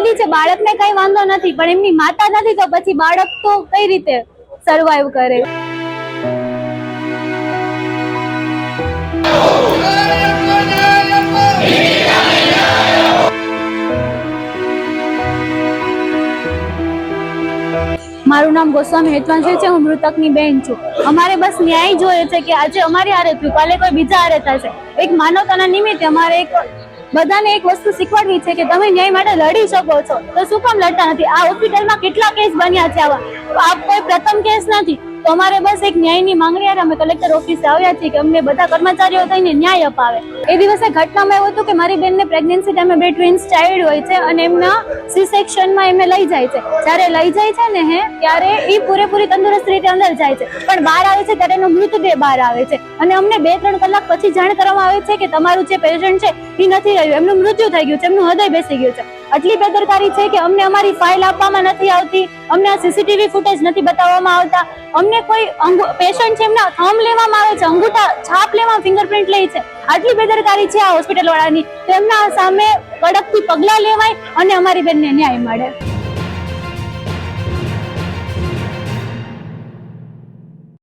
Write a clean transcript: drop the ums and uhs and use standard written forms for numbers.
Healthy છે, બાળકને કઈ વાંધો નથી, પણ એમની માતા નથી તો પછી બાળક તો કઈ રીતે સર્વાઈવ કરે? મારું નામ ગોસ્વામી હેતવાંશી છે, હું મૃતકની બેન છું. અમારે બસ ન્યાય જોઈએ છે કે આજે અમારી હારે થયું, કાલે કોઈ બીજા હારે થશે. એક માનવતાના નિમિત્તે અમારે બધાને એક વસ્તુ શીખવાડવી છે કે તમે ન્યાય માટે લડી શકો છો, તો શું કામ લડતા નથી? આ હોસ્પિટલમાં કેટલા કેસ બન્યા છે આવા, આ કોઈ પ્રથમ કેસ નથી. તો અમારે બસ એક ન્યાયની માંગણી હારે અમે કલેક્ટર ઓફિસે આવ્યા છીએ કે અમને બધા કર્મચારીઓ થઈને ન્યાય અપાવે. એ દિવસે ઘટનામાં એવું હતું કે મારી બેનને પ્રેગ્નન્સી ટાઈમે 2 ટ્વિન્સ ચાઇલ્ડ હોય છે અને એમના સી સેક્શનમાં એમને લઈ જાય છે. જ્યારે લઈ જાય છે ને ત્યારે એ પૂરેપૂરી તંદુરસ્ત રીતે અંદર જાય છે, પણ બહાર આવે છે ત્યારે એનો મૃતદેહ બહાર આવે છે અને અમને 2-3 કલાક પછી જાણ કરવામાં આવે છે કે તમારું જે પેશન્ટ છે એ નથી રહ્યું, એમનું મૃત્યુ થઈ ગયું છે, એમનું હૃદય બેસી ગયું છે. આટલી બેદરકારી છે કે અમને અમારી ફાઇલ આપવામાં નથી આવતી, અમને આ સીસીટીવી ફૂટેજ નથી બતાવવામાં આવતા, અમને કોઈ પેશન્ટ છે એમના થંબ લેવામાં આવે છે, અંગૂઠા છાપ લેવામાં, ફિંગરપ્રિન્ટ લે છે. આટલી બેદરકારી છે આ હોસ્પિટલ વાળાની, તો એમના સામે કડકથી પગલાં લેવાય અને અમારી બેનને ન્યાય મળે.